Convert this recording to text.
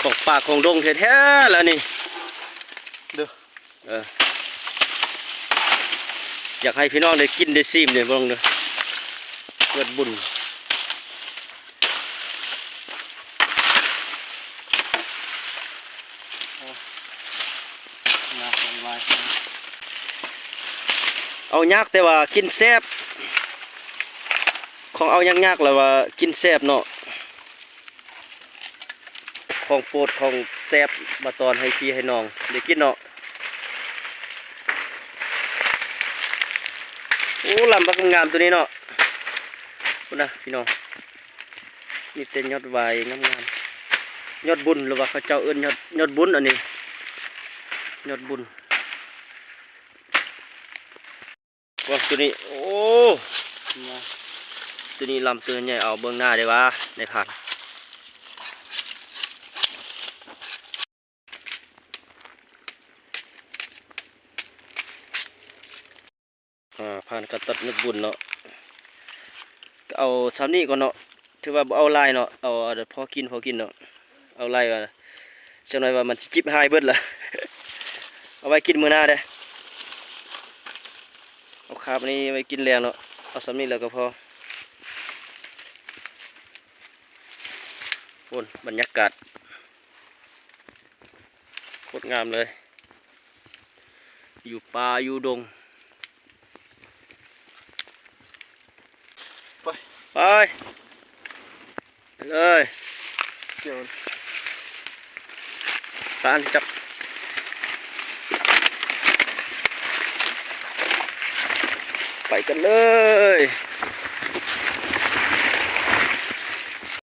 ของป่าของดงแท้ๆแล้วนี่เด้ออยากให้พี่น้องได้กินได้ซิมเนี่ยบ้างเด้อเกิดบุญเอายากแต่ว่ากินแซ่บของเอายากๆแล้วว่ากินแซ่บเนาะของโปรดของแซ่บมาตอนให้พี่ให้น้องได้กินเนาะโอ้ลำบักงามตัวนี้เนาะคุณนะพี่น้องนี่เป็นยอดวายงามๆยอดบุญหรือว่าเขาเจ้าเอิ้นยอดบุญอันนี้ยอดบุญว่าตัวนี้โอ้ตัวนี้ลำตัวใหญ่เอาเบื้องหน้าได้วะในผ่านผ่านกระตัดนึกบุญเนาะเอาสามนี้ก่อนเนาะถือว่าเอาลายเนาะเอาพอกินเนาะเอาลายว่าจังหน่อยว่ามันจิบหายเบิดละ เอาไว้กินมื้อหน้าเด้เอาคาบนี้ไว้กินแรงเนาะเอาสามนี้แล้วก็พอโอ้ยบรรยากาศโคตรงามเลยอยู่ป่าอยู่ดงไปเลยเดี๋ยวผ่านจับไปกันเลย